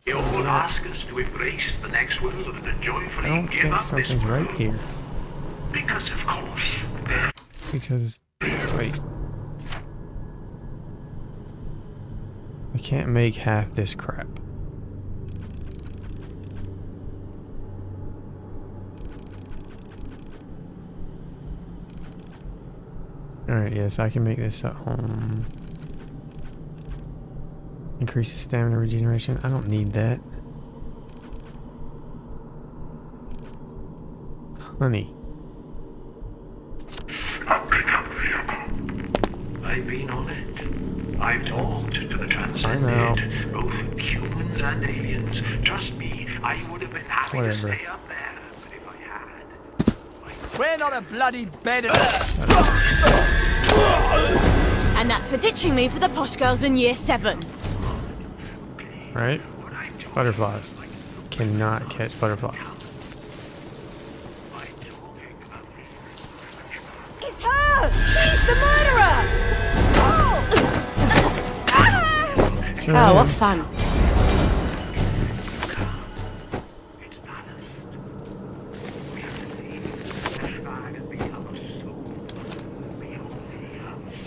They all ask us to embrace the next world and joyfully I don't give think up this something's world. right here. Because of course, they're Because, wait. I can't make half this crap. Alright, yes, I can make this at home. Increases stamina regeneration. I don't need that. Honey. I've been on it. I've talked to the I transcended, both humans and aliens. Trust me, I would have been happy to stay up there, but if I had... We're not a bloody bed of... And that's for ditching me for the posh girls in year 7. Right? Butterflies. Cannot catch butterflies. It's her! She's the murderer! Sure Oh, what am. fun.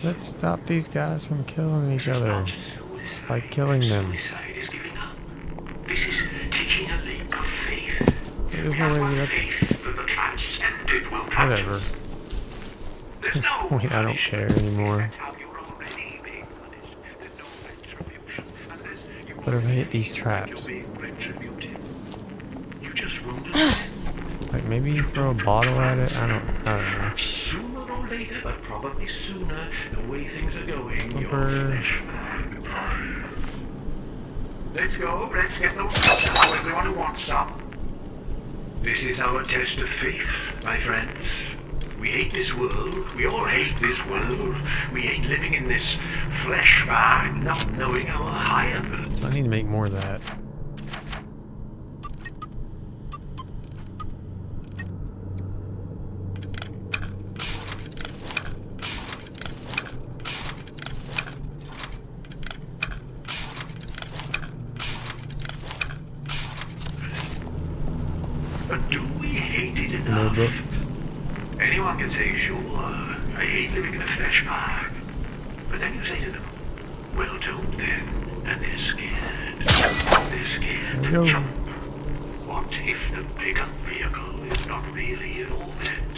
Let's stop these guys from killing each other by killing them. Suicide is giving up. This is taking a leap of faith. There's no way to get up. Faith that the transcended will catch Whatever. us. At There's this no point, I don't care anymore. But if I hit these traps, like maybe you throw a bottle at it. I don't know. Sooner or later, but probably sooner, the way things are going, your Upper. flesh bag. Let's go. Let's get those cups out to everyone who wants some. This is our test of faith, my friends. We hate this world. We all hate this world. We hate living in this flesh bag, not knowing our higher purpose. So I need to make more of that. But do we hate it No enough? books. Anyone can say, sure, I hate living in a flesh bag. But then you say to them, well, don't then. And they're scared. They're scared There to we go. jump. What if the pickup vehicle is not really an all that?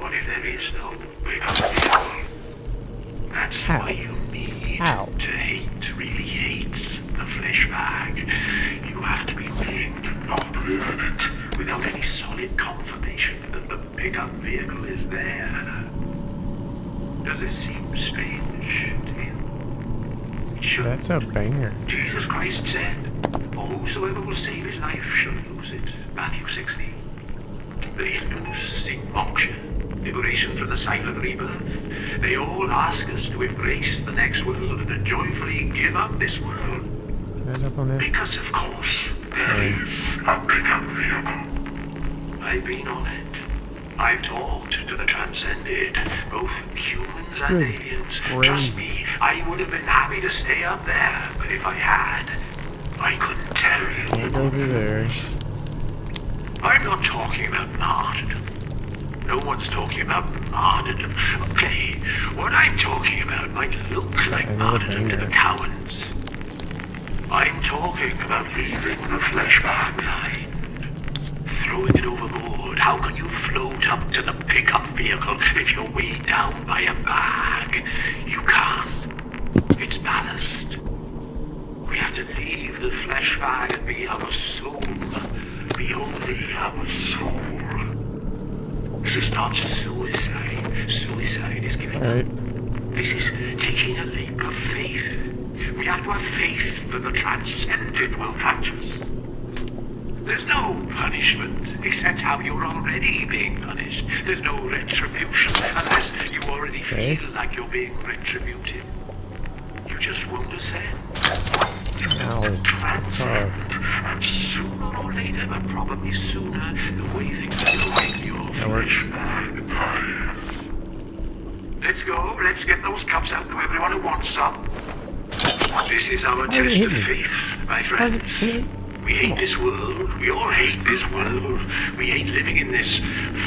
What if there is no pickup vehicle? That's How? why you need How? to hate, really hate the flesh bag. You have to be willing to not live in it without any solid confirmation that the pickup vehicle is there. Does this seem strange to you? It should. That's a banger. Jesus Christ said, "For whosoever will save his life shall lose it." Matthew 16. The Hindus seek moksha, liberation from the cycle of rebirth. They all ask us to embrace the next world and to joyfully give up this world. Can I jump on this? Because of course, there is a pickup vehicle. I've been on it. I've talked to the transcended, both humans and Good aliens. gravy. Trust me, I would have been happy to stay up there, but if I had, I couldn't tell you. Can't go through there. I'm not talking about martyrdom. No one's talking about martyrdom. Okay, what I'm talking about might look like Another martyrdom to the banger. cowards. I'm talking about leaving the flesh bag behind. Throwing it overboard. How can you float up to the pickup vehicle if you're weighed down by a bag? You can't. It's ballast. We have to leave the flesh bag and be our soul. Be only our soul. This is not suicide. Suicide is giving Alright. up. This is taking a leap of faith. We have to have faith that the transcended will catch us. There's no punishment except how you're already being punished. There's no retribution unless you already Okay. feel like you're being retributed. You just won't ascend. Ow. Transcend. And sooner or later, but probably sooner, the way things are going, your That works. flesh bag. Let's go. Let's get those cups out to everyone who wants some. This is our Why did test he of hit me? faith, my Why did friends. he- We hate this world. We all hate this world. We hate living in this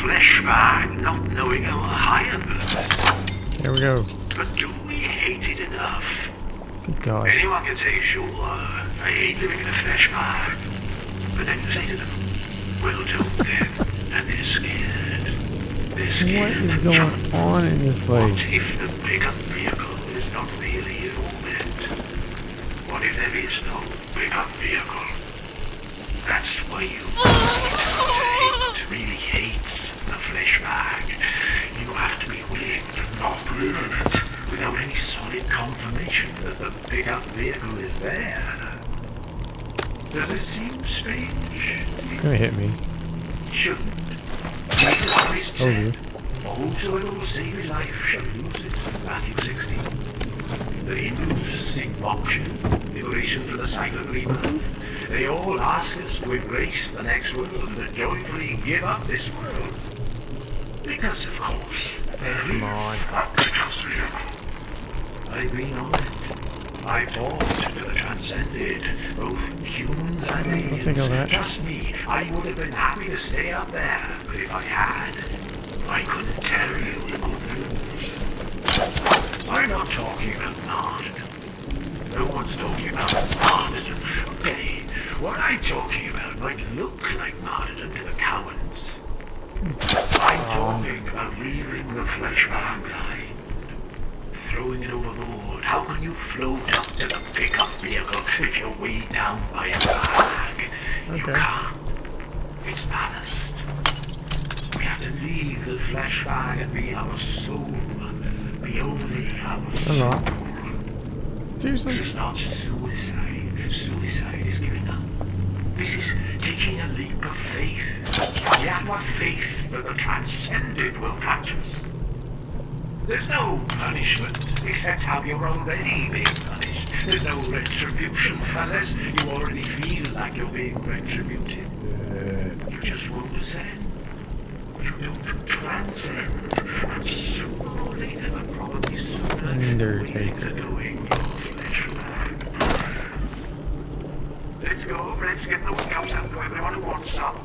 flesh bag, not knowing our higher purpose. There we go. But do we hate it enough? Good God. Anyone can say, sure, I hate living in a flesh bag. But then you say to them, well, don't then. And they're scared. They're What scared. is going on in this What place? if the pickup vehicle is not really all meant? What if there is no pickup vehicle? That's why you really hate the flesh bag. You have to be willing to not live in it without any solid confirmation that the pickup vehicle is there. Does it seem strange? It's gonna hit me. Shouldn't. Jesus Christ Oh, you. said, whosoever will save his life shall lose it. Matthew 16. The Hindus seek moksha, liberation from the cycle of rebirth. They all ask us to embrace the next world and to joyfully give up this world. Because, of course, there is a pickup vehicle. I've been on it. I've talked to the transcended, both humans and aliens. take all that. Trust me, I would have been happy to stay up there, but if I had, I couldn't tell you the good news. I'm not talking about martyrdom. No one's talking about martyrdom. Okay, what I'm talking about might look like martyrdom to the cowards. I'm talking about leaving the flesh bag behind. Throwing it overboard. How can you float up to the pickup vehicle if you're weighed down by a bag? You Okay. can't. It's ballast. We have to leave the flesh bag and be our soul. Be only our I'm soul. not. This Seriously? is not suicide. Suicide is giving up. This is taking a leap of faith. Yeah, what faith that the transcended will catch us. There's no punishment, except how you're already being punished. There's no retribution, unless you already feel like you're being retributed. You just won't ascend. You don't transcend. And sooner or later, but probably sooner, Undertaker. we're going your flesh bag. Let's go, let's get the workouts out to everyone who wants some.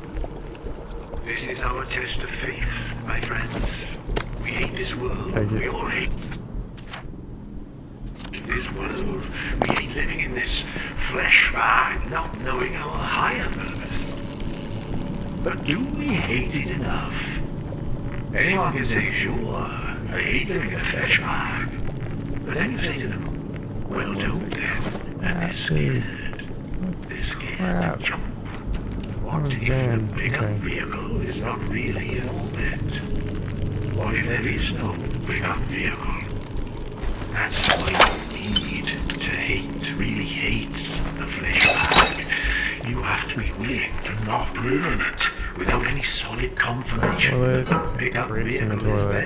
This is our test of faith, my friends. We hate this world. Thank you. We all hate this world. We hate living in this flesh bag, not knowing our higher purpose. But do we hate it enough? Anyone can say, sure, I hate living in a flesh bag. But then you say to them, well, don't then. And they're scared. They're scared Crap. to jump. That What was if jammed. the pickup Okay. vehicle is not really all meant? What if there is no pickup vehicle? That's why you need to hate, really hate the flesh bag. You have to be willing to not live in it without any solid confirmation Toilet. that the pickup Bricks in the vehicle is toilet.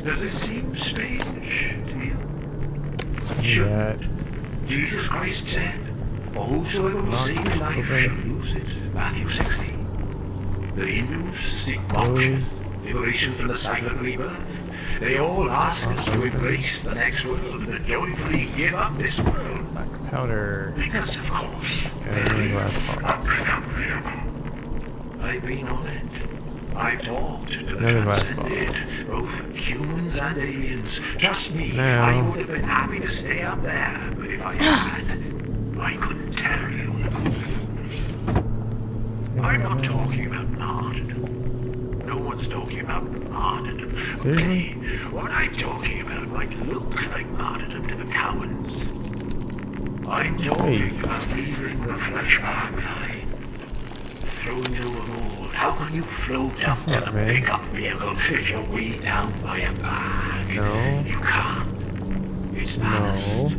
there. Does it seem strange to you? That. Jesus Christ said, for whosoever will save his life shall lose it. Matthew 16. The Hindus seek moksha, liberation from the cycle of rebirth. They all ask us to embrace the next world and to joyfully give up this world. Black powder. Because, of course, And there is glass a bottles. pickup vehicle. I've been on it. I've talked to the Another glass transcended, both humans and aliens. Trust me, Now. I would have been happy to stay up there, but if I had, I couldn't tell you the good news. I'm not talking about martyrdom. No one's talking about martyrdom. Seriously? Okay, what I'm talking about might look like martyrdom to the cowards. I'm talking about leaving the flesh bag behind. Throwing it overboard. How can you float up to the man. pickup vehicle if you're weighed down by a bag? No. You can't. It's ballast. No.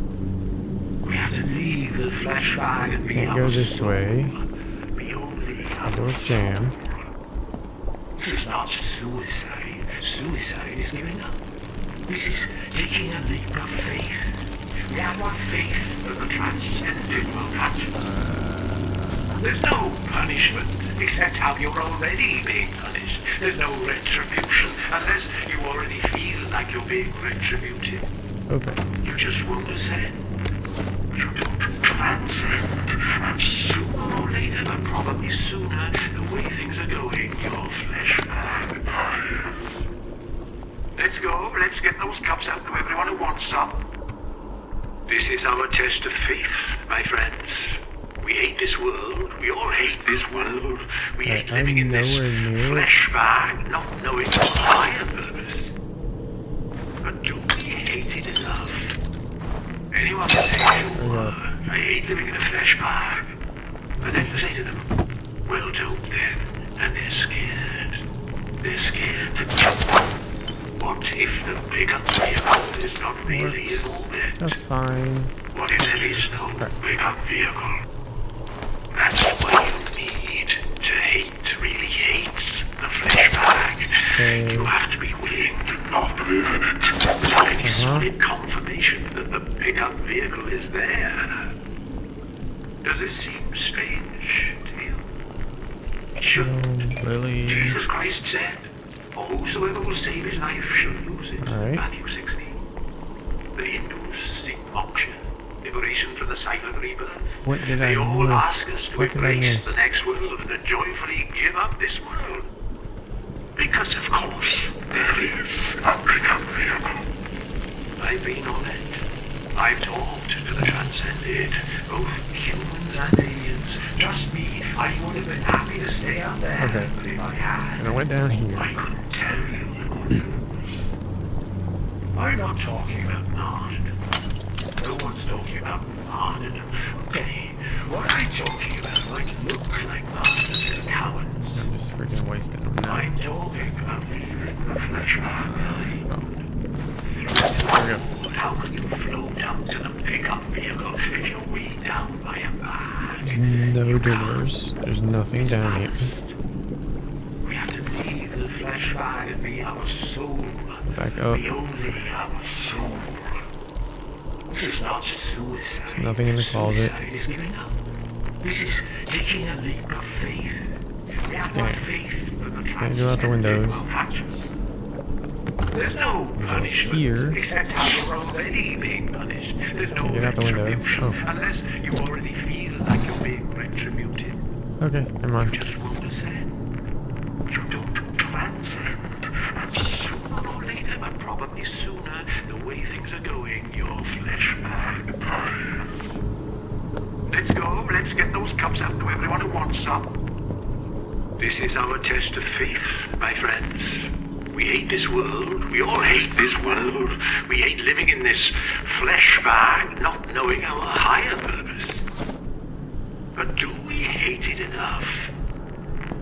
We have to leave the flesh bag and be Can't our go this soul. way. Be only our The door's jammed. This is not suicide. Suicide is giving up. This is taking a leap of faith. We have what faith that the transcended will catch us. There's no punishment, except how you're already being punished. There's no retribution, unless you already feel like you're being retributed. Okay. You just won't ascend. You don't transcend. And sooner or later, but probably sooner, the way things are going, your flesh bag dies. Let's go. Let's get those cups out to everyone who wants some. This is our test of faith, my friends. We hate this world. We all hate this world. We hate living in this flesh bag, not knowing our higher purpose. But do we hate it enough? Anyone can say, sure, I hate living in a flesh bag. But then you say to them, well, don't then. And they're scared. They're scared to jump. What if the pickup vehicle is not really in orbit? That's fine. What if there is no pickup vehicle? That's why you need to hate, really hate the flesh bag. Okay. You have to be willing to not live in it without any solid confirmation that the pickup vehicle is there. Does this seem strange to you? Sure. Really? Jesus Christ said, whosoever will save his life shall lose it. All right. Matthew 16. The Hindus seek moksha, liberation from the silent rebirth. What did They I all miss? ask us to What did I embrace miss? the next world and to joyfully give up this world. Because of course, there is a pickup vehicle. I've been on it. I've talked to the transcended, both humans and aliens. Trust me, I would have been happy to stay up there. Okay. But if I had, And I went down here. I couldn't tell you the good news. I'm not talking about martyrdom. No one's talking about martyrdom. Okay, what I'm talking about might look like martyrdom to cowards. I'm just freaking wasting them now. I'm talking about leaving the flesh behind. Oh. There we go. How can you float up to the pickup vehicle if you're weighed down by a bag? There's no doors. There's nothing down here. We have to leave the flesh bag and be our soul. Back up. Be only our soul. This is not suicide. There's nothing in the closet. Suicide is giving up. This is taking a leap of faith. We have not faith, but the Can't go out the windows. will catch us. There's no punishment, here. except how you're already being punished. There's no Can't get out the window. retribution, Oh. unless you already feel like you're being retributed. Okay, never mind. You just won't ascend. You don't transcend. And sooner or later, but probably sooner, the way things are going, your flesh bag dies. Let's go. Let's get those cups out to everyone who wants some. This is our test of faith, my friends. We hate this world. We all hate this world. We hate living in this flesh bag, not knowing our higher purpose. But do we hate it enough?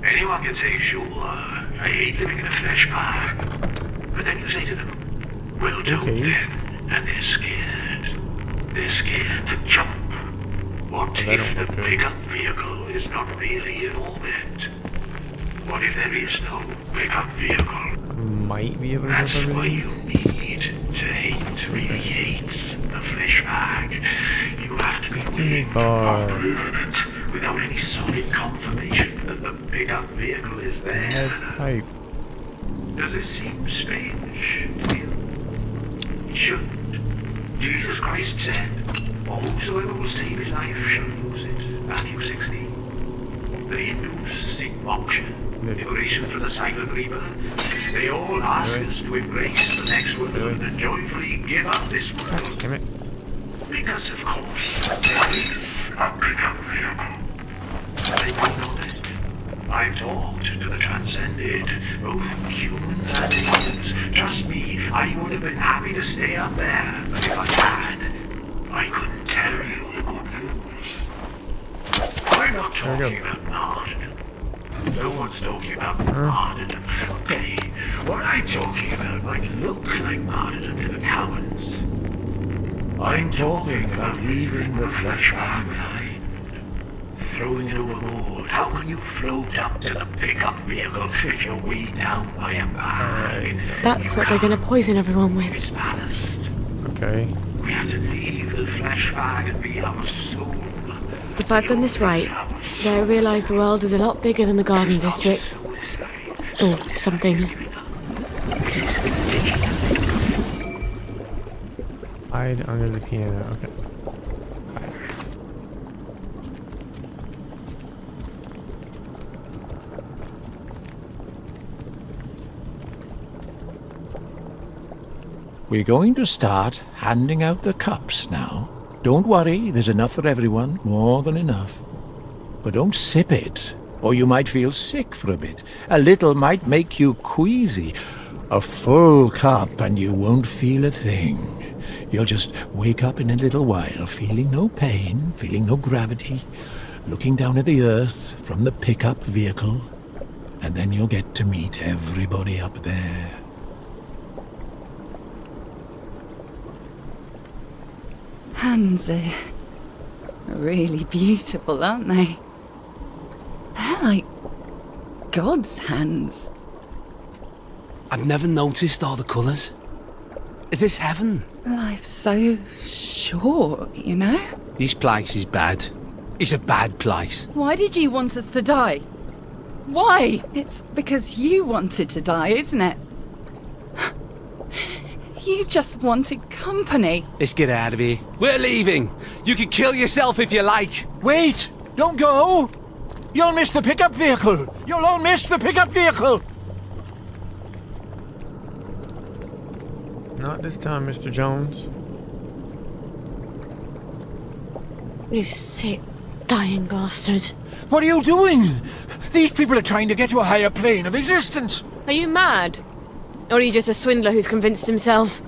Anyone can say, sure, I hate living in a flesh bag. But then you say to them, well, don't then. And they're scared. They're scared to jump. What if the pickup vehicle is not really in orbit? What if there is no pickup vehicle? Might be able to That's jump over why these. you need to hate, really hate the flesh bag. You have to be willing to not live in it without any solid confirmation that the pickup vehicle is there. Pipe. Does this seem strange to you? It shouldn't. Jesus Christ said, whosoever will save his life shall lose it. Matthew 16. The Hindus seek moksha, liberation from the silent rebirth. They all ask us to embrace the next world and joyfully give up this world. Damn it. Because of course, there is a pickup vehicle. I've been on it. I've talked to the transcended, both humans and aliens. Trust me, I would have been happy to stay up there, but if I had, I couldn't tell you the good news. I'm not talking about martyrdom. No one's talking about martyrdom. Okay, what I'm talking about might look like martyrdom to the cowards. I'm talking about leaving the flesh bag behind. Throwing it overboard. How can you float up to the pickup vehicle if you're weighed down by a bag? That's what they're gonna poison everyone with. It's ballast. Okay. We have to leave the flesh bag and be our soul. If I've done this right, then I realise the world is a lot bigger than the Garden District. Or something. Hide under the piano. Okay. Hide. We're going to start handing out the cups now. Don't worry, there's enough for everyone, more than enough. But don't sip it, or you might feel sick for a bit. A little might make you queasy. A full cup and you won't feel a thing. You'll just wake up in a little while, feeling no pain, feeling no gravity, looking down at the earth from the pickup vehicle, and then you'll get to meet everybody up there. Hands are really beautiful, aren't they? They're like God's hands. I've never noticed all the colours. Is this heaven? Life's so short, you know? This place is bad. It's a bad place. Why did you want us to die? Why? It's because you wanted to die, isn't it? You just wanted company. Let's get out of here. We're leaving. You can kill yourself if you like. Wait! Don't go! You'll miss the pickup vehicle! You'll all miss the pickup vehicle! Not this time, Mr. Jones. You sick, dying bastard. What are you doing? These people are trying to get to a higher plane of existence. Are you mad? Or are you just a swindler who's convinced himself?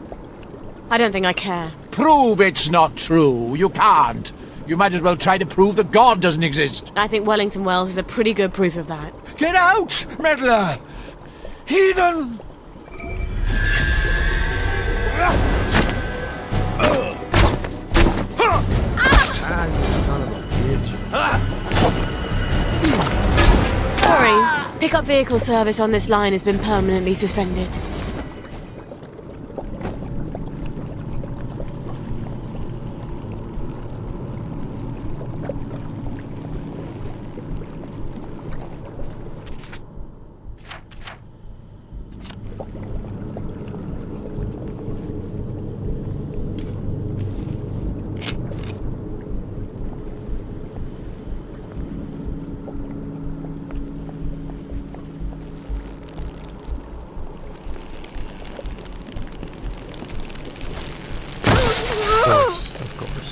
I don't think I care. Prove it's not true. You can't. You might as well try to prove that God doesn't exist. I think Wellington Wells is a pretty good proof of that. Get out, meddler! Heathen! Ah, you son of a bitch. Sorry, pickup vehicle service on this line has been permanently suspended. Of course.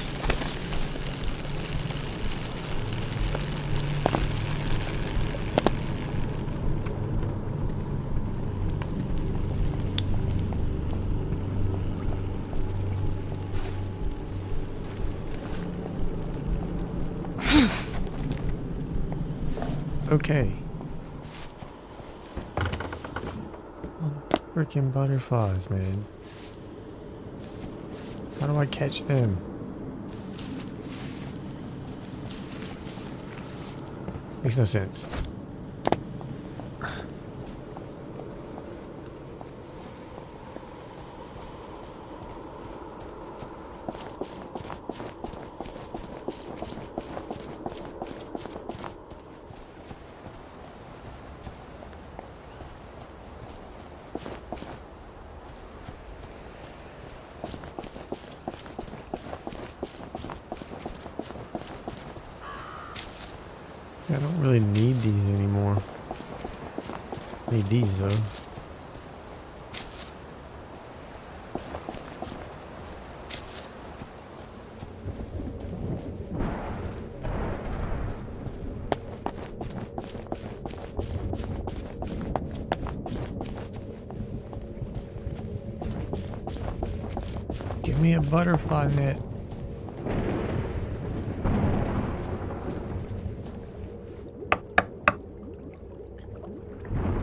Okay. Freaking butterflies, man. How do I catch them? Makes no sense. I don't really need these anymore. Need these though. Give me a butterfly net.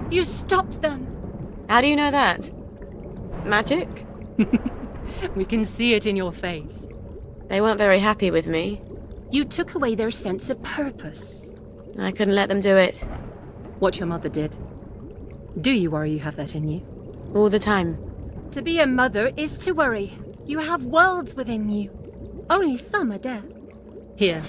You stopped them. How do you know that? Magic? We can see it in your face. They weren't very happy with me. You took away their sense of purpose. I couldn't let them do it. What your mother did. Do you worry you have that in you? All the time. To be a mother is to worry. You have worlds within you. Only some are dead. Here,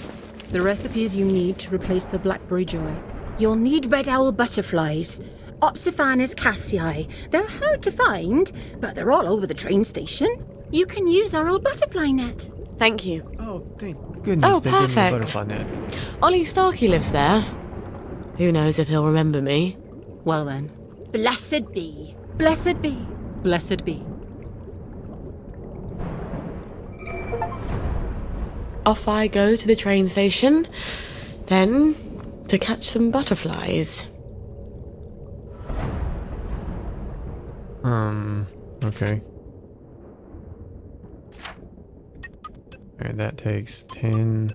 the recipes you need to replace the blackberry joy. You'll need red owl butterflies. Opsiphanus cassii. They're hard to find, but they're all over the train station. You can use our old butterfly net. Thank you. Oh, thank goodness Oh, they gave me a perfect. butterfly net. Ollie Starkey lives there. Who knows if he'll remember me? Well then. Blessed be. Blessed be. Blessed be. Off I go to the train station, then to catch some butterflies. Okay. Alright, that takes 10.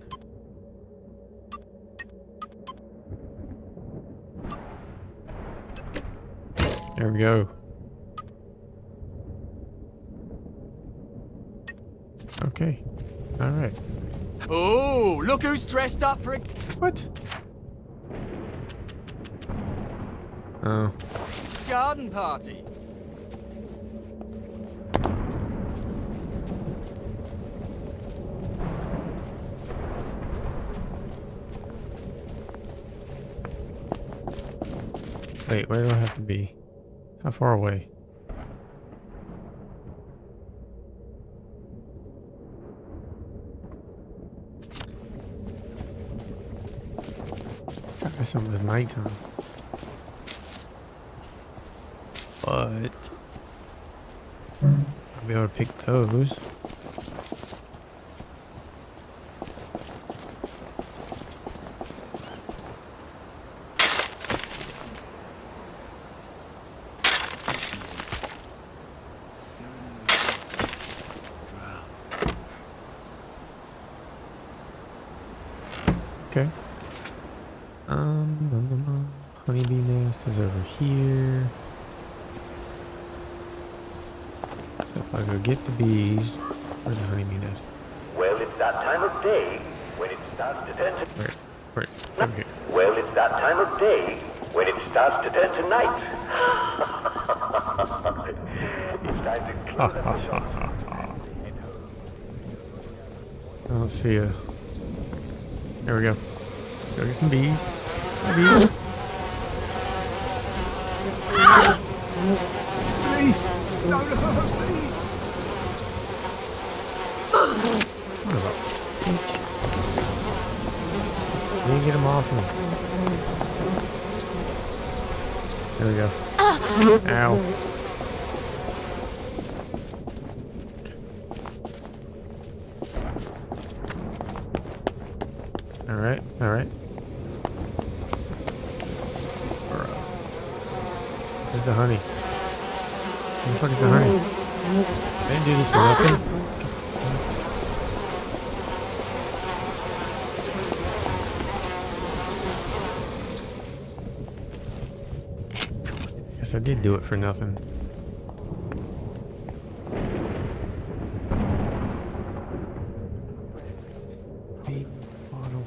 There we go. Okay. Alright. Oh, look who's dressed up for a What? Oh. garden party. Wait, where do I have to be? How far away? I guess it was nighttime. But I'll be able to pick those. Okay. Honeybee nest is over here. So if I go get the bees, where's the honeybee nest? Well, it's that time of day when it starts to turn to... Where? It's over here. Well, it's that time of day when it starts to turn to night. It's time to clean up the shop. I don't see a... There we go. Go get some bees. Bees. Please, don't hurt me. What about peach? You can get them off me. There we go. Ow. Alright, alright. Where's the honey? Where the fuck is the honey? I didn't do this for nothing. Guess I did do it for nothing. Baby bottle.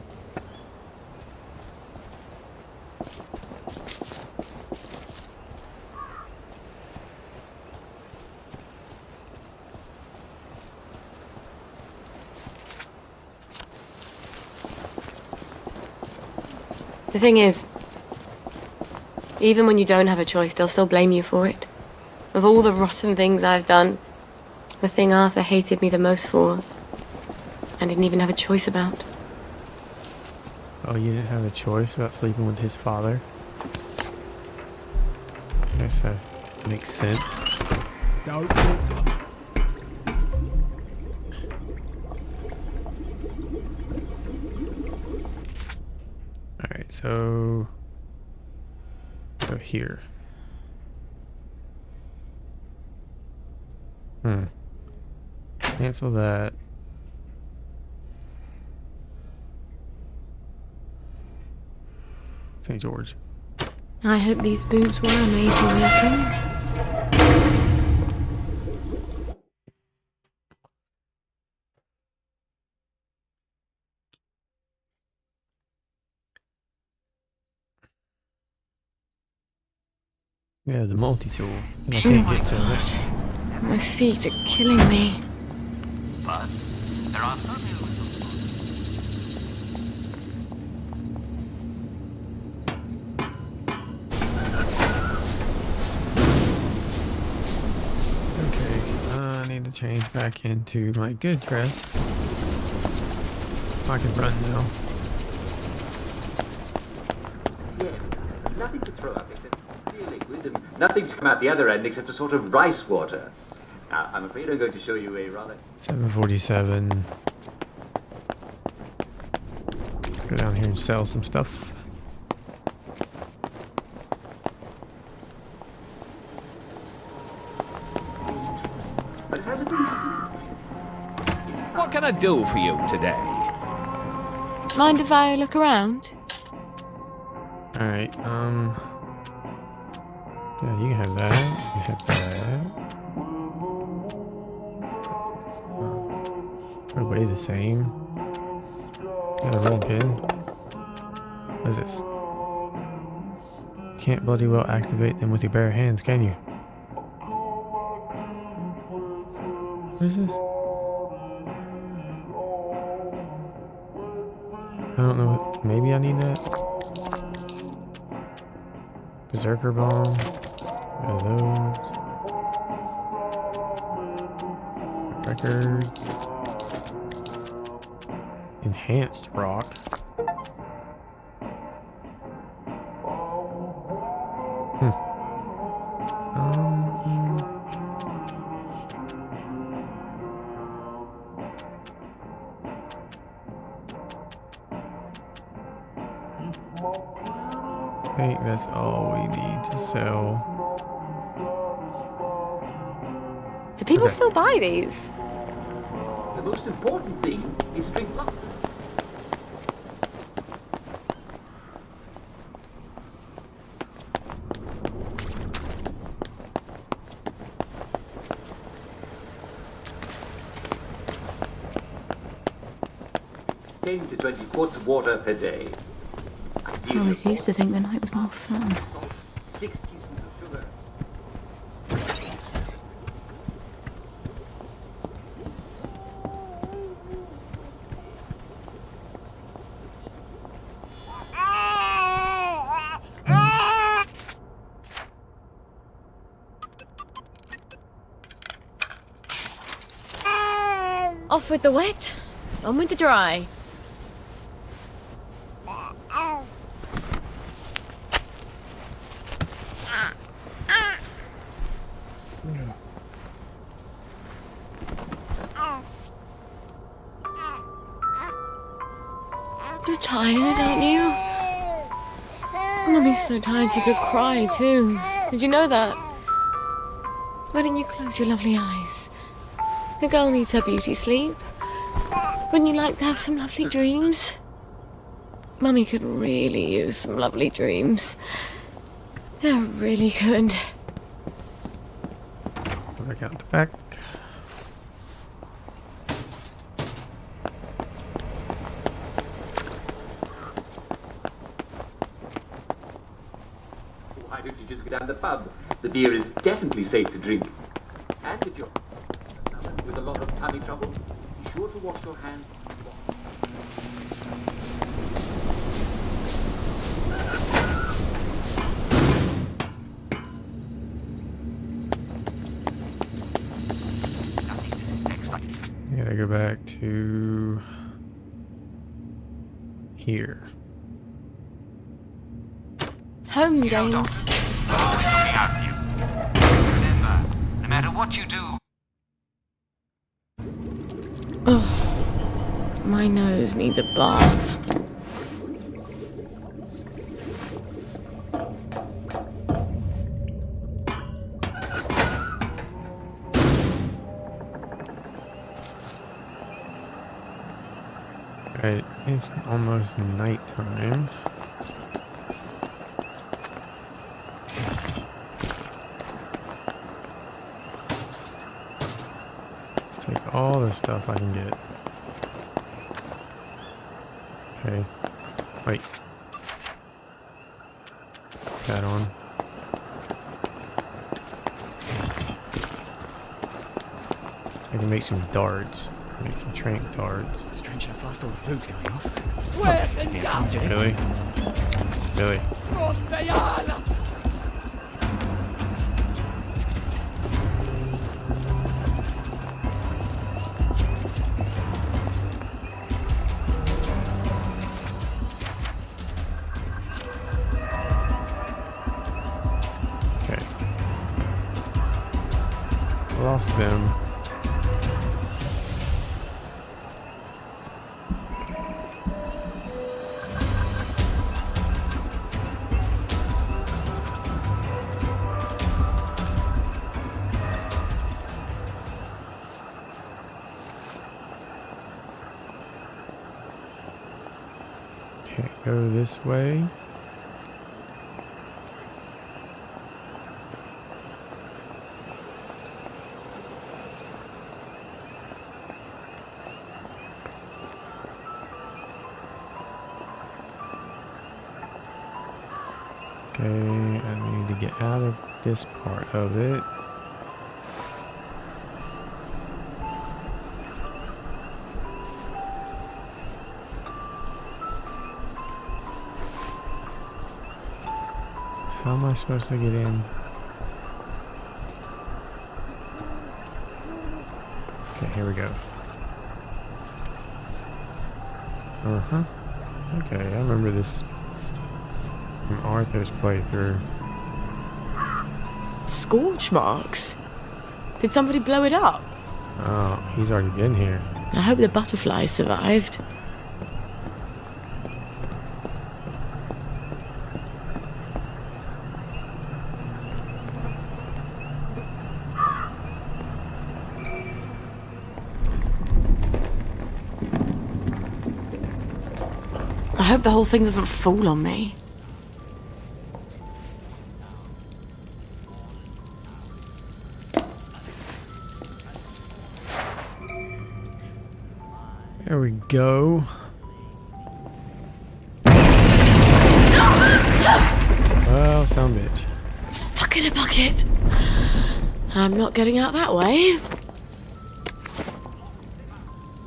The thing is, even when you don't have a choice, they'll still blame you for it. Of all the rotten things I've done, the thing Arthur hated me the most for, I didn't even have a choice about. Oh, you didn't have a choice about sleeping with his father? I guess that makes sense. Don't. Alright, so... Go here. Cancel that. St. George. I hope these boots were made for walking. Yeah, the multi-tool. And I Oh can't my get to it. god. My feet are killing me. But there are some... Okay, I need to change back into my good dress. I can run now. Yeah, nothing to throw up except clear liquid and nothing to come out the other end except a sort of rice water. Now, I'm afraid I'm going to show you a rather... 747. Let's go down here and sell some stuff. But it has a very simple... What can I do for you today? Mind if I look around? Alright, yeah, you can have that. You can have that. They're way the same. Got a rolling pin. What is this? Can't bloody well activate them with your bare hands, can you? What is this? I don't know. Maybe I need that. Berserker bomb. One of those. Records. Enhanced rock. I think that's all we need to sell. Do people still buy these? The most important thing is to drink lots of... ...10 to 20 quarts of water per day. I always used to think the night was more fun. 6 teaspoons of sugar. Off with the wet, on with the dry. You're tired, aren't you? Mummy's so tired she could cry too. Did you know that? Why don't you close your lovely eyes? A girl needs her beauty sleep. Wouldn't you like to have some lovely dreams? Mummy could really use some lovely dreams. Yeah, really good. Back out the back. Why don't you just go down the pub? The beer is definitely safe to drink. And if you're with a lot of tummy trouble, be sure to wash your hands. I gotta go back to here. Home, James. Remember, no matter what you do. Oh, my nose needs a bath. Right, it's almost nighttime. Take all the stuff I can get. Okay. Wait. Put that on. I can make some darts. Make some trank darts. Strange how fast all the food's going off. Really? Really? across them. Can't go this way. Okay, I need to get out of this part of it. How am I supposed to get in? Okay, here we go. Uh-huh. Okay, I remember this from Arthur's playthrough. Scorch marks? Did somebody blow it up? Oh, he's already been here. I hope the butterflies survived. I hope the whole thing doesn't fall on me. There we go. Well, some bitch. Fuck in a bucket. I'm not getting out that way.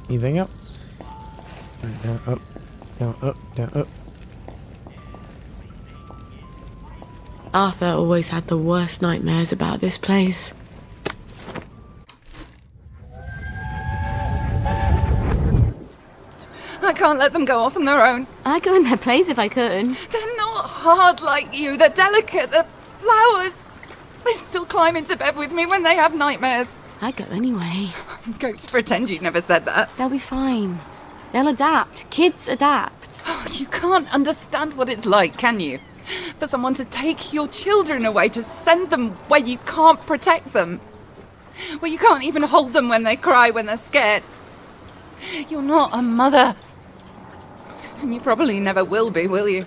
Anything up? Down, up, down, up, down, up. Arthur always had the worst nightmares about this place. I can't let them go off on their own. I'd go in their place if I could. They're not hard like you. They're delicate. They're flowers. They still climb into bed with me when they have nightmares. I'd go anyway. I'm going to pretend you never said that. They'll be fine. They'll adapt. Kids adapt. Oh, you can't understand what it's like, can you? For someone to take your children away, to send them where you can't protect them. Where you can't even hold them when they cry, when they're scared. You're not a mother. And you probably never will be, will you?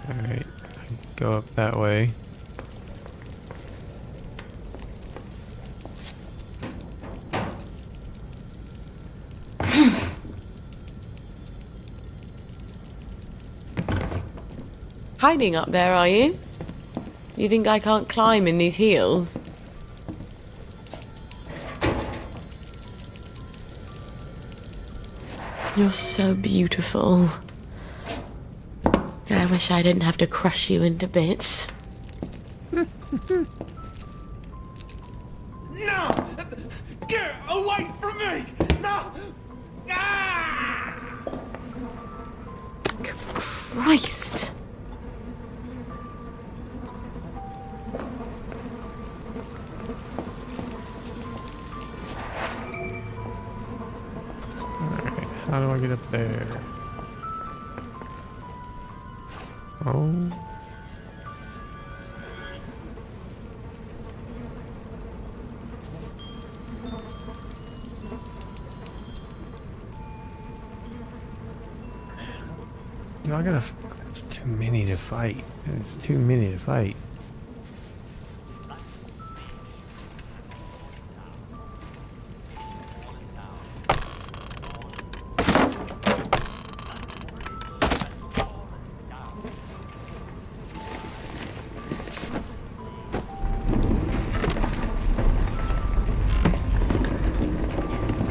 Alright, go up that way. Hiding up there, are you? You think I can't climb in these heels? You're so beautiful. I wish I didn't have to crush you into bits. No! Get away from me! No! Ah! Christ! Alright, how do I get up there? Oh. No, I gotta. It's too many to fight. It's too many to fight.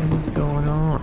What's going on?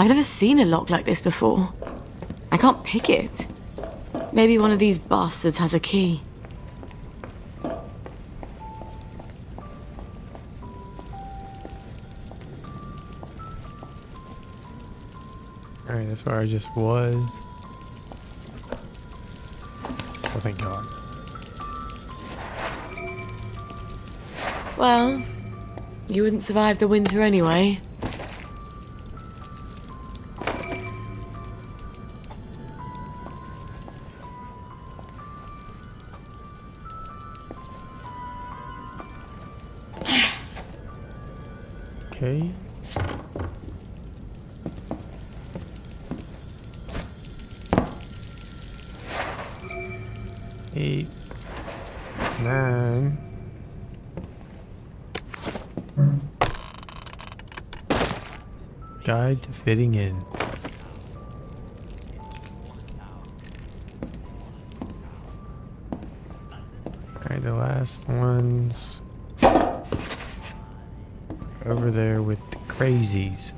I've never seen a lock like this before. I can't pick it. Maybe one of these bastards has a key. Alright, that's where I just was. Oh, thank God. Well, you wouldn't survive the winter anyway. Okay. Eight, 9. Guide to fitting in. Alright, the last one's over there with the crazies.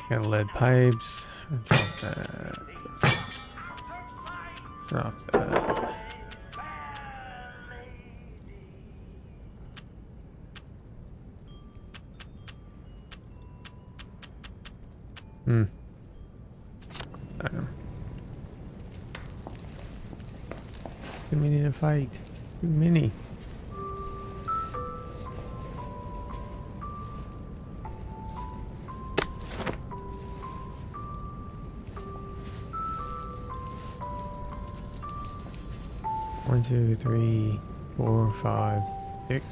Got lead pipes. Drop that. Drop that. Item. Too many to fight. Too many. One, two, three, 4, 5, 6.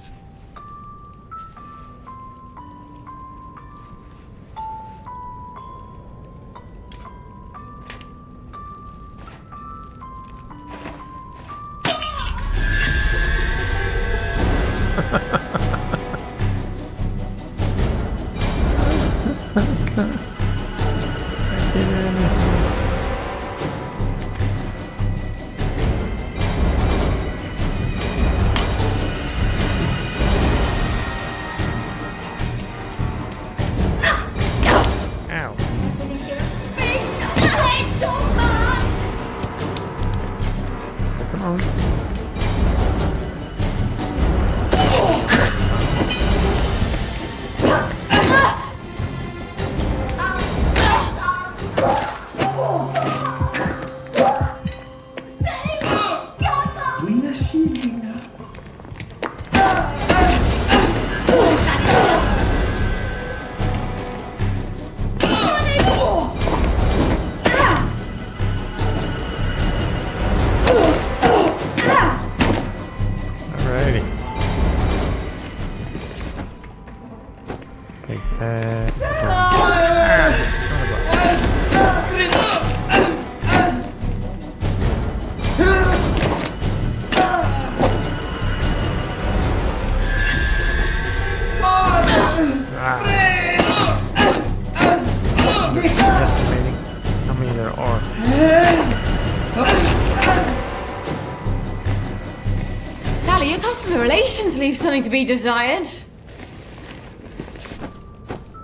Leave something to be desired.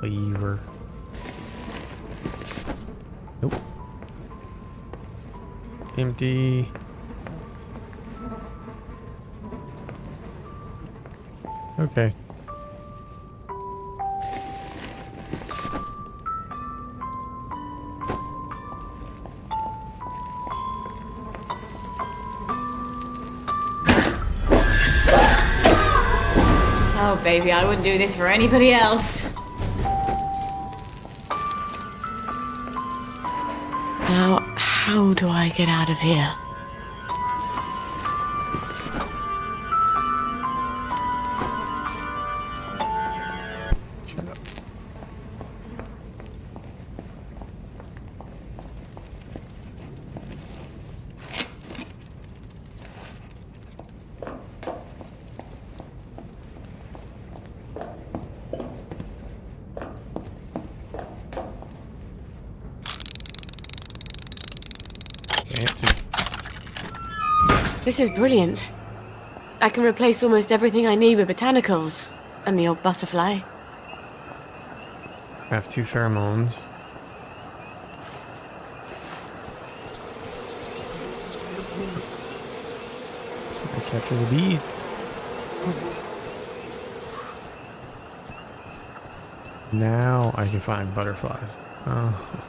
Lever. Nope. Empty. Okay. Oh, baby, I wouldn't do this for anybody else. Now, how do I get out of here? Shut up. This is brilliant. I can replace almost everything I need with botanicals and the old butterfly. I have 2 pheromones. I capture the bees. Now I can find butterflies. Oh.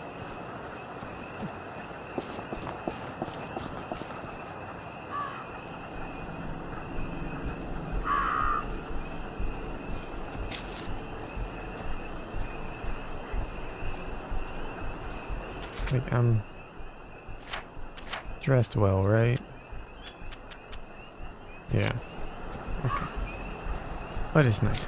Like, I'm dressed well, right? Yeah. Okay. But it's nice.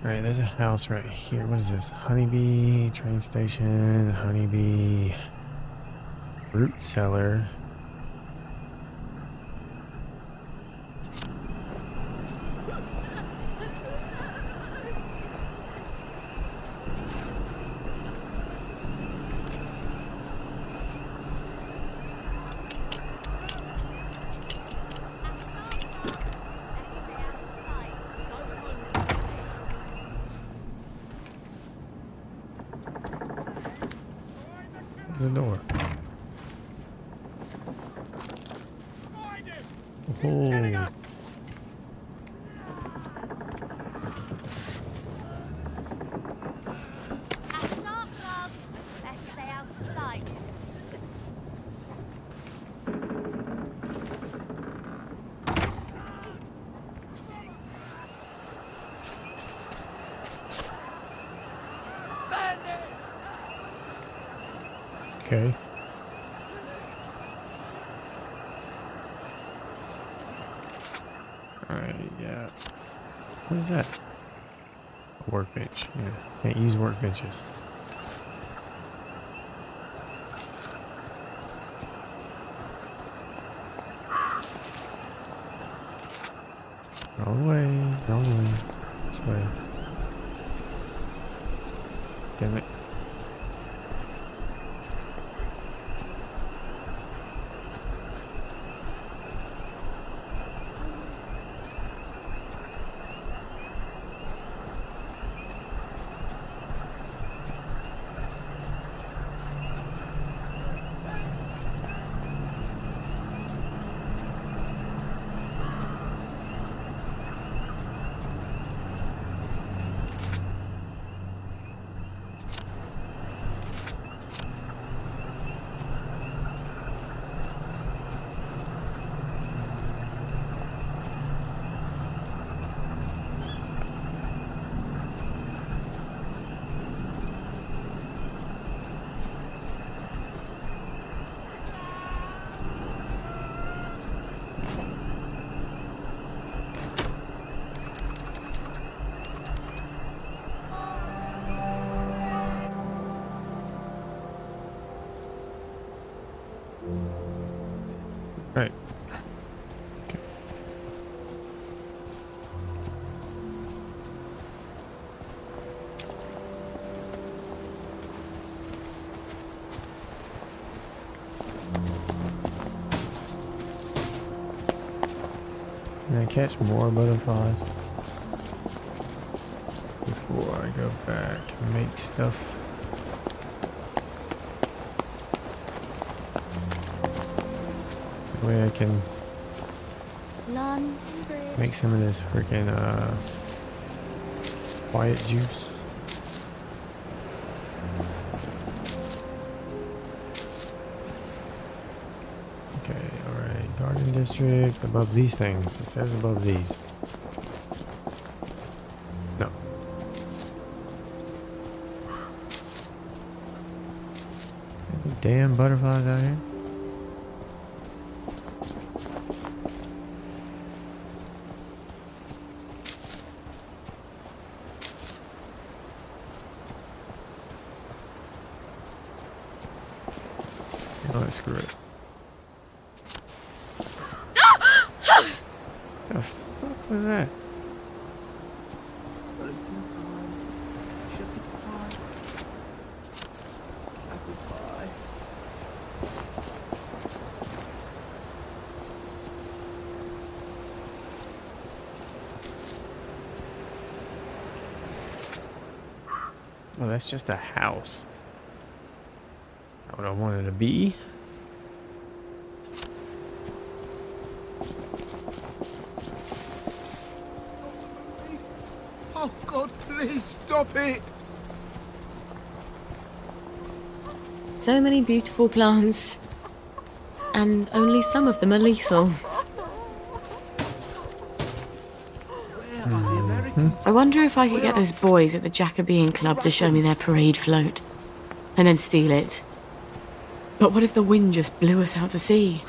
Alright, there's a house right here. What is this? Honeybee train station, honeybee fruit cellar. The door. Oh. Okay. Alright, yeah. What is that? A workbench. Yeah. Can't use workbenches. Wrong way. Wrong way. This way. Damn it. Right. Okay. Can I catch more butterflies before I go back and make stuff? Way I can make some of this freaking quiet juice. Okay, alright. Garden district above these things. It says above these. No. Any damn butterflies out here? Oh, screw it. The fuck was that? Wellington pie, shepherd's pie, apple pie. Oh, that's just a house. Not what I wanted to be. Oh God, please stop it! So many beautiful plants. And only some of them are lethal. Where are the Americans? I wonder if I could get those boys at the Jacobean Club to show me their parade float. And then steal it. But what if the wind just blew us out to sea?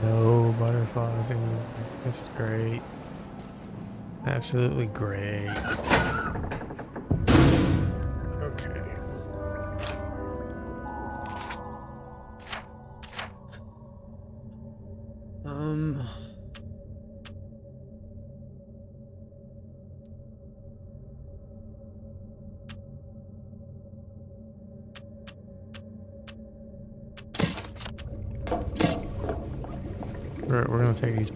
No butterflies anywhere. This is great. Absolutely great. Okay. We're gonna take these.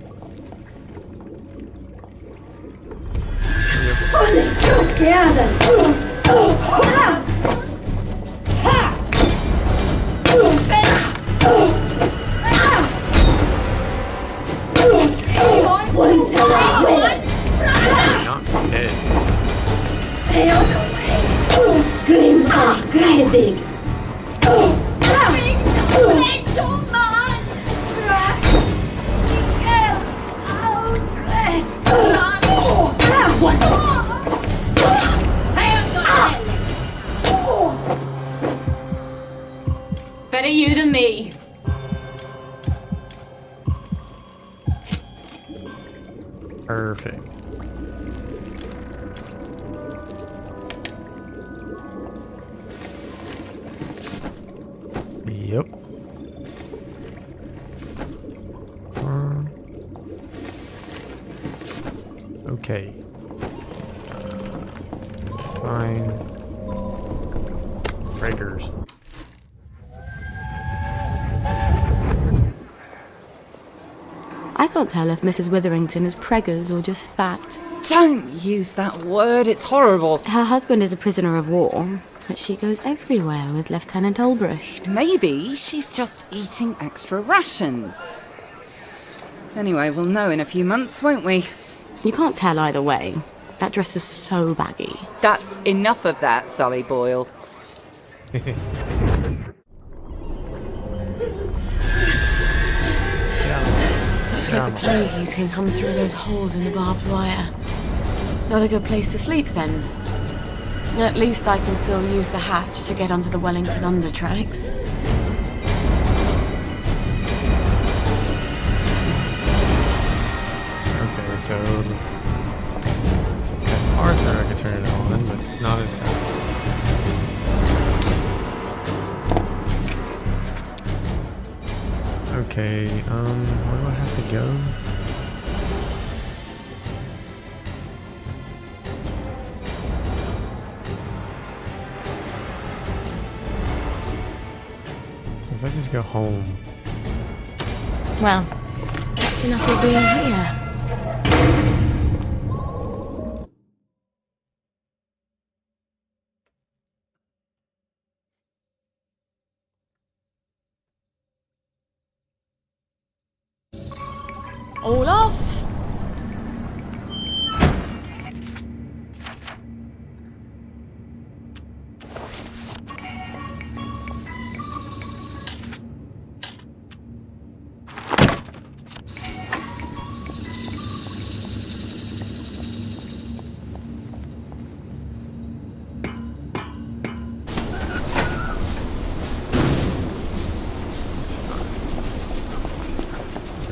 Not dead. Better you than me. Perfect. Yep. Okay. Fine. Breakers. I can't tell if Mrs. Witherington is preggers or just fat. Don't use that word, it's horrible. Her husband is a prisoner of war, but she goes everywhere with Lieutenant Ulbricht. Maybe she's just eating extra rations. Anyway, we'll know in a few months, won't we? You can't tell either way. That dress is so baggy. That's enough of that, Sally Boyle. Looks like the plagues can come through those holes in the barbed wire. Not a good place to sleep, then. At least I can still use the hatch to get onto the Wellington undertracks. Okay, so as Arthur, I could turn it on, but not as Sally. Okay, where do I have to go? So if I just go home. Well, that's enough of being here. All off!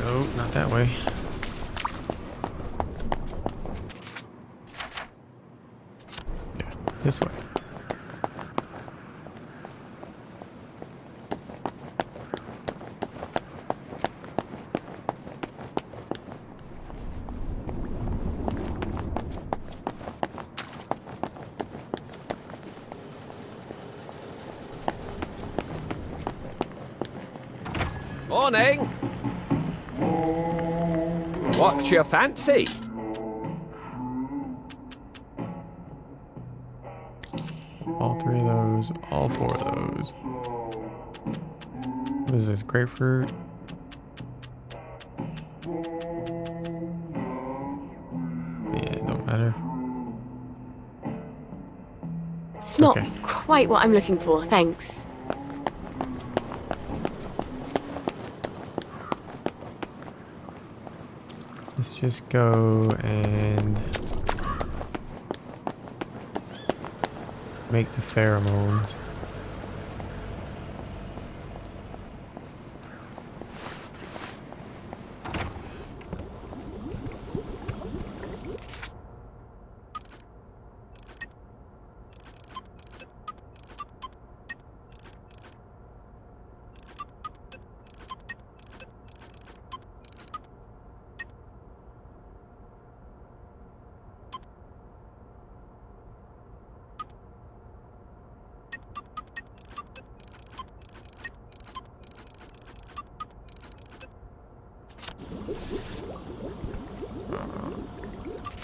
No, not that way. Yeah, this way. Morning! What's your fancy? All 3 of those, all 4 of those. What is this, grapefruit? Yeah, it don't matter. It's not Okay. quite what I'm looking for, thanks. Let's just go and make the pheromones.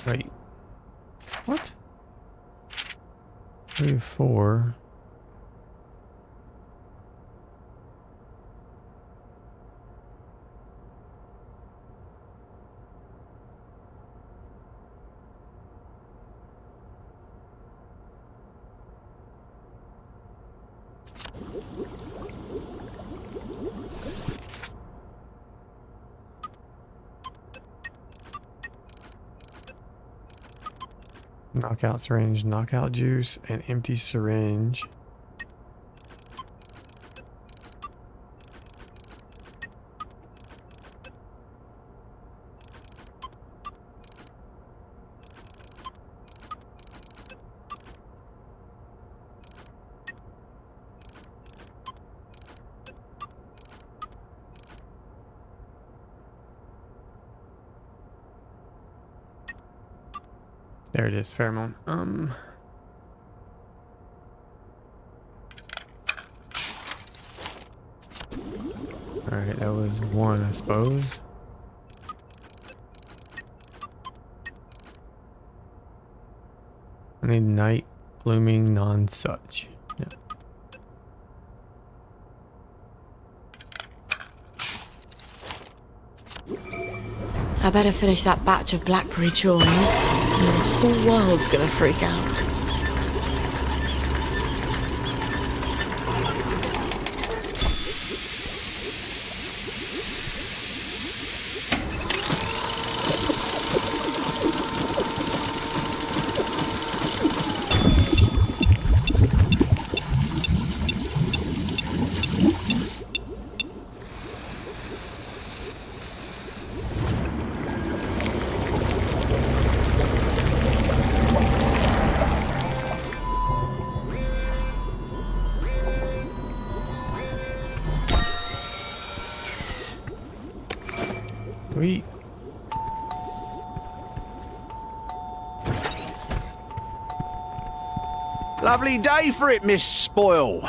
Wait. What? 3 of 4. Knockout syringe, knockout juice, and empty syringe. There it is, pheromone. Alright, that was 1, I suppose. I need night blooming non-such. Yeah. I better finish that batch of blackberry joy, or the whole world's gonna freak out. Sweet. Lovely day for it, Miss Boyle.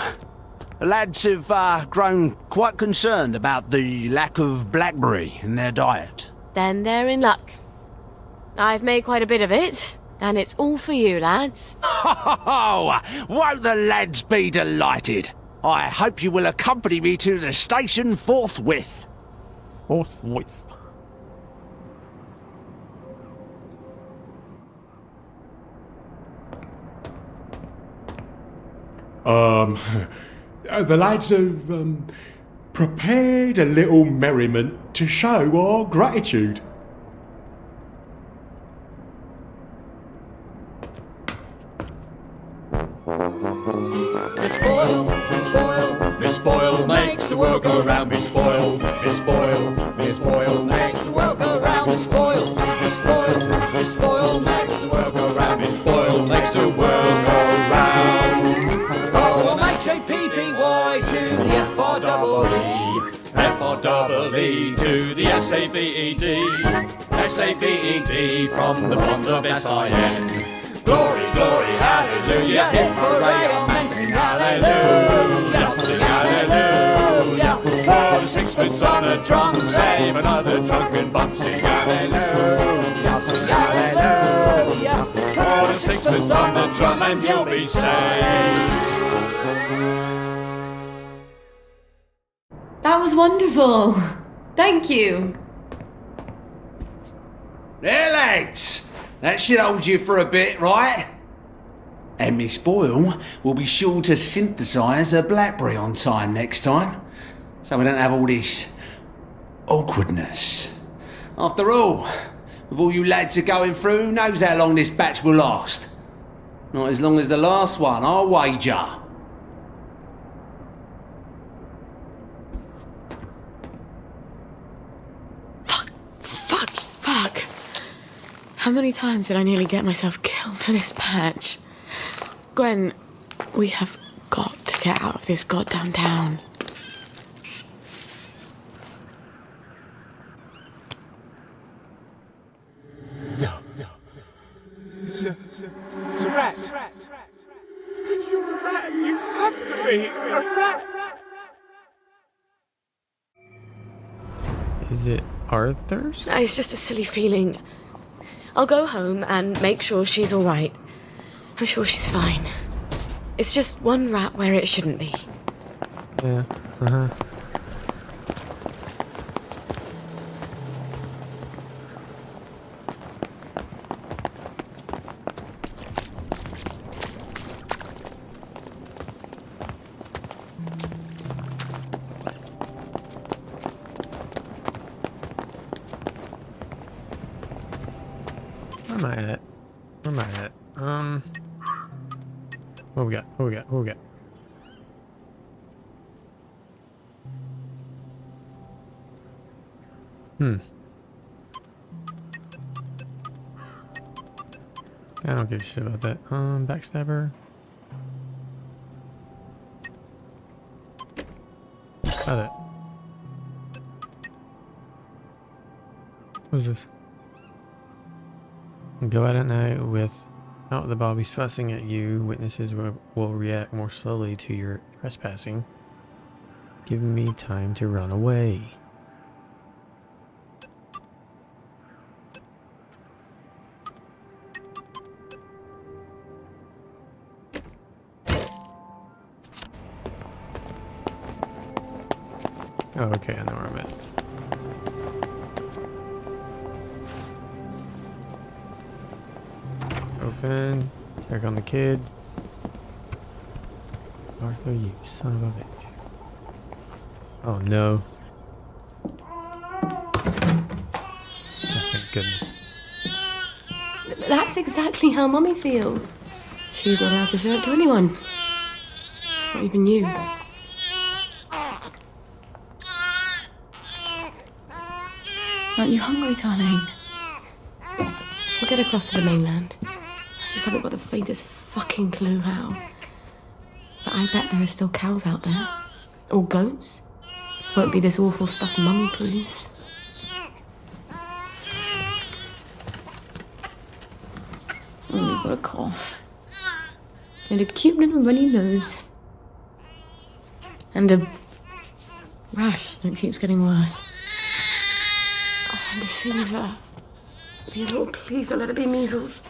The lads have grown quite concerned about the lack of blackberry in their diet. Then they're in luck. I've made quite a bit of it, and it's all for you, lads. Oh, won't the lads be delighted? I hope you will accompany me to the station forthwith. Forthwith. The lads have prepared a little merriment to show our gratitude. Miss Boyle, Miss Boyle, Miss Boyle makes the world go round. Miss Boyle, Miss Boyle, Miss Boyle S-A-V to the S-A-V-E-D. S-A-V-E-D from the bonds of S-I-N. Glory, glory, hallelujah, hip hooray, amen, sing hallelujah, sing hallelujah. For the sixpence on a drum, save another drunken bum, sing hallelujah, sing hallelujah. For the sixpence on the drum and you'll be saved. That was wonderful. Thank you. There, lads. That should hold you for a bit, right? And Miss Boyle will be sure to synthesise a blackberry on time next time, so we don't have all this awkwardness. After all, with all you lads are going through, who knows how long this batch will last? Not as long as the last one, I'll wager. Fuck. How many times did I nearly get myself killed for this patch? Gwen, we have got to get out of this goddamn town. No. It's a rat. You're a rat. You have to be a rat. Is it Arthur's? It's just a silly feeling. I'll go home and make sure she's all right. I'm sure she's fine. It's just one rat where it shouldn't be. Yeah, uh-huh. Where am I at? What we got? I don't give a shit about that. Backstabber. Try that. What is this? Go out at night without the bobbies fussing at you. Witnesses will react more slowly to your trespassing. Give me time to run away. Oh, okay, I know where I'm at. Open. Check on the kid. Arthur, you son of a bitch. Oh no. Oh, thank goodness. That's exactly how Mummy feels. She's not allowed to show it to anyone. Not even you. Aren't you hungry, darling? We'll get across to the mainland. Just haven't got the faintest fucking clue how. But I bet there are still cows out there. Or goats. Won't be this awful stuff Mummy proves. Oh, you've got a cough. And a cute little runny nose. And a rash that keeps getting worse. Oh, and a fever. Dear Lord, please don't let it be measles.